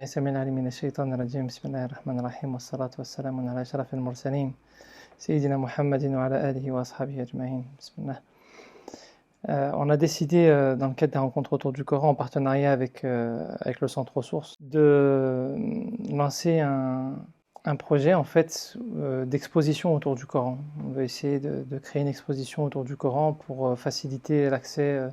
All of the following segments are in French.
سمعنا العليم من الشيطان الرجيم بسم الله الرحمن الرحيم والصلاة والسلام على أشرف المرسلين سيدنا محمد وعلى آله وأصحابه أجمعين بسم الله. On a décidé, dans le cadre des rencontres autour du Coran, en partenariat avec le Centre Ressources, de lancer un projet en fait d'exposition autour du Coran. On veut essayer de créer une exposition autour du Coran pour faciliter l'accès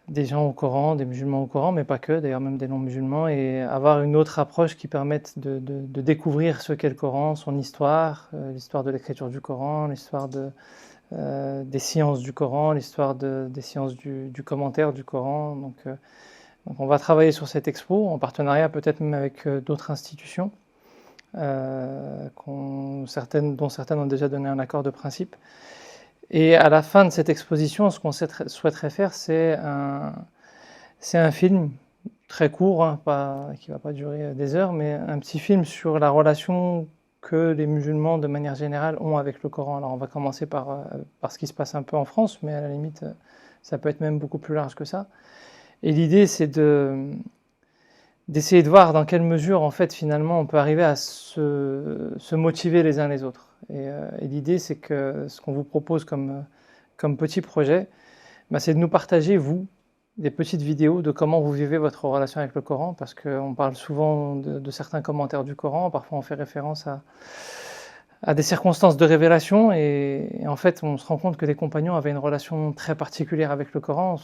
des gens au Coran, des musulmans au Coran, mais pas que, d'ailleurs même des non-musulmans, et avoir une autre approche qui permette de découvrir ce qu'est le Coran, son histoire, l'histoire de l'écriture du Coran, l'histoire des sciences du Coran, l'histoire des sciences du commentaire du Coran. Donc on va travailler sur cette expo, en partenariat peut-être même avec d'autres institutions, dont certaines ont déjà donné un accord de principe. Et à la fin de cette exposition, ce qu'on souhaiterait faire, c'est un film très court, hein, qui ne va pas durer des heures, mais un petit film sur la relation que les musulmans, de manière générale, ont avec le Coran. Alors on va commencer par ce qui se passe un peu en France, mais à la limite, ça peut être même beaucoup plus large que ça. Et l'idée, c'est d'essayer de voir dans quelle mesure, en fait, finalement, on peut arriver à se motiver les uns les autres. Et l'idée, c'est que ce qu'on vous propose comme petit projet, c'est de nous partager, vous, des petites vidéos de comment vous vivez votre relation avec le Coran, parce qu'on parle souvent de certains commentaires du Coran, parfois on fait référence à des circonstances de révélation, et en fait, on se rend compte que les compagnons avaient une relation très particulière avec le Coran.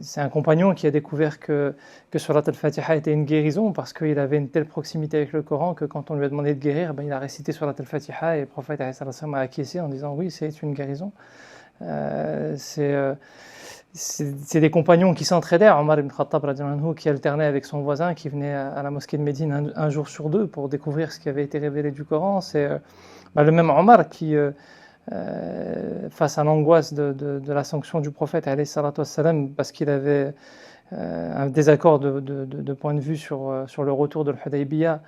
C'est un compagnon qui a découvert que Surat al-Fatiha était une guérison parce qu'il avait une telle proximité avec le Coran que quand on lui a demandé de guérir, il a récité Surat al-Fatiha et le prophète a acquiescé en disant oui, c'est une guérison. C'est des compagnons qui s'entraidaient. Omar ibn Khattab qui alternait avec son voisin qui venait à la mosquée de Médine un jour sur deux pour découvrir ce qui avait été révélé du Coran. C'est le même Omar qui... face à l'angoisse de la sanction du prophète parce qu'il avait un désaccord de point de vue sur le retour de l'Hudaybiyah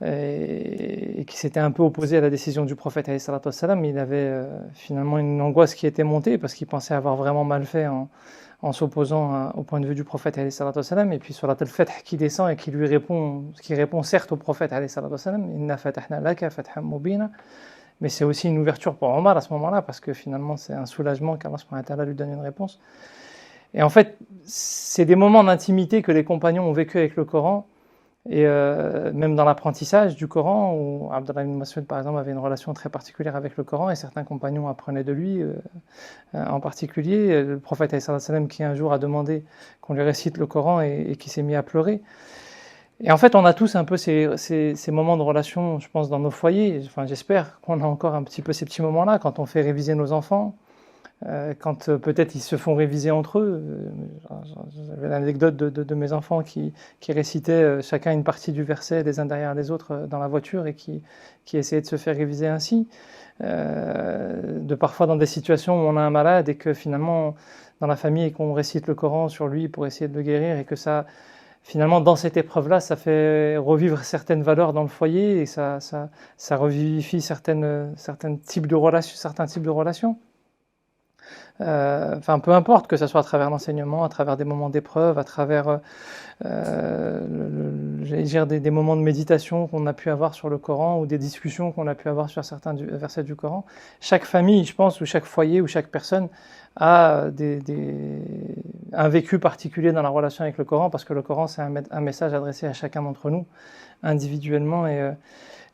et qui s'était un peu opposé à la décision du prophète, il avait finalement une angoisse qui était montée parce qu'il pensait avoir vraiment mal fait en s'opposant au point de vue du prophète, et puis sur la Al-Fath qui descend et qui répond certes au prophète, Inna fatahna laka fathan mubina, mais c'est aussi une ouverture pour Omar à ce moment-là, parce que finalement c'est un soulagement qu'Allah subhanahu wa ta'ala lui donne une réponse. Et en fait, c'est des moments d'intimité que les compagnons ont vécu avec le Coran, et même dans l'apprentissage du Coran, où Abdullah ibn Mas'ud par exemple avait une relation très particulière avec le Coran, et certains compagnons apprenaient de lui, en particulier le prophète sallallahu alayhi wa sallam qui un jour a demandé qu'on lui récite le Coran et qui s'est mis à pleurer. Et en fait, on a tous un peu ces moments de relation, je pense, dans nos foyers. Enfin, j'espère qu'on a encore un petit peu ces petits moments-là, quand on fait réviser nos enfants, quand peut-être ils se font réviser entre eux. J'avais l'anecdote de mes enfants qui récitaient chacun une partie du verset les uns derrière les autres dans la voiture et qui essayaient de se faire réviser ainsi. Parfois dans des situations où on a un malade et que finalement, dans la famille, qu'on récite le Coran sur lui pour essayer de le guérir, et que ça... Finalement, dans cette épreuve-là, ça fait revivre certaines valeurs dans le foyer et ça revivifie certains types de relations. Enfin, peu importe, que ce soit à travers l'enseignement, à travers des moments d'épreuve, à travers j'allais dire des moments de méditation qu'on a pu avoir sur le Coran ou des discussions qu'on a pu avoir sur certains versets du Coran. Chaque famille, je pense, ou chaque foyer, ou chaque personne a un vécu particulier dans la relation avec le Coran, parce que le Coran, c'est un message adressé à chacun d'entre nous, individuellement, et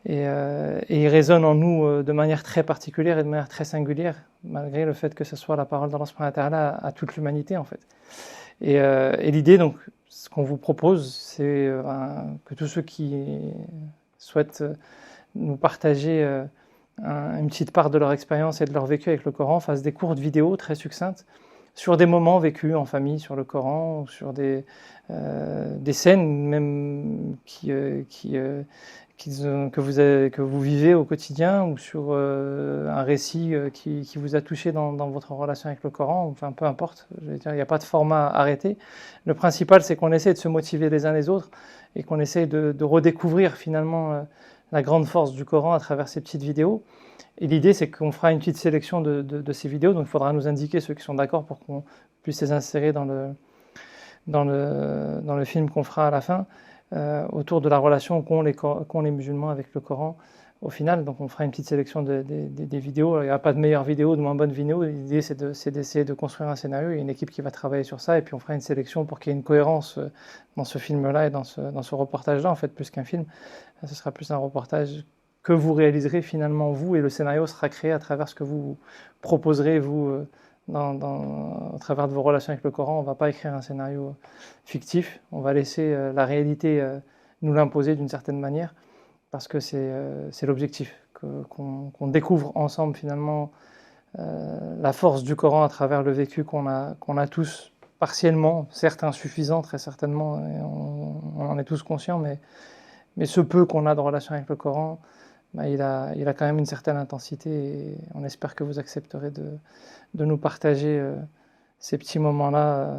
il résonne en nous de manière très particulière et de manière très singulière, malgré le fait que ce soit la parole d'Allah subhanahu wa ta'ala à toute l'humanité, en fait. Et l'idée, donc, ce qu'on vous propose, c'est que tous ceux qui souhaitent nous partager une petite part de leur expérience et de leur vécu avec le Coran fassent des courtes vidéos très succinctes sur des moments vécus en famille sur le Coran, ou sur des scènes même que vous vivez au quotidien, ou sur un récit qui vous a touché dans votre relation avec le Coran. Enfin, peu importe, je veux dire, il n'y a pas de format arrêté. Le principal, c'est qu'on essaie de se motiver les uns les autres et qu'on essaie de redécouvrir finalement la grande force du Coran à travers ces petites vidéos. Et l'idée, c'est qu'on fera une petite sélection de ces vidéos, donc il faudra nous indiquer ceux qui sont d'accord pour qu'on puisse les insérer dans dans le film qu'on fera à la fin, autour de la relation qu'ont les musulmans avec le Coran au final. Donc on fera une petite sélection des vidéos. Il n'y a pas de meilleure vidéo, de moins bonne vidéo. L'idée c'est d'essayer de construire un scénario. Il y a une équipe qui va travailler sur ça et puis on fera une sélection pour qu'il y ait une cohérence dans ce film-là et dans ce reportage-là, en fait, plus qu'un film. Ce sera plus un reportage que vous réaliserez finalement vous, et le scénario sera créé à travers ce que vous proposerez vous à travers de vos relations avec le Coran. On ne va pas écrire un scénario fictif, on va laisser la réalité nous l'imposer d'une certaine manière, parce que c'est l'objectif, qu'on découvre ensemble finalement la force du Coran à travers le vécu qu'on a tous partiellement, certes insuffisant très certainement, et on en est tous conscients, mais ce peu qu'on a de relation avec le Coran, bah, il a quand même une certaine intensité, et on espère que vous accepterez de nous partager ces petits moments-là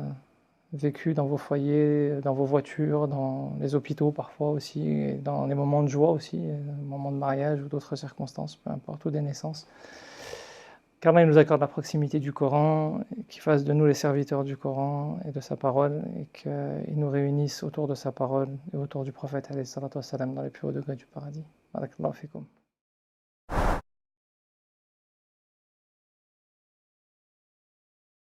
vécus dans vos foyers, dans vos voitures, dans les hôpitaux parfois aussi, et dans les moments de joie aussi, moments de mariage ou d'autres circonstances, peu importe, ou des naissances. Qu'Allah nous accorde la proximité du Coran, qu'il fasse de nous les serviteurs du Coran et de sa parole, et qu'il nous réunisse autour de sa parole et autour du prophète alayhi salatu wassalam dans les plus hauts degrés du paradis. Barakallahu fikum.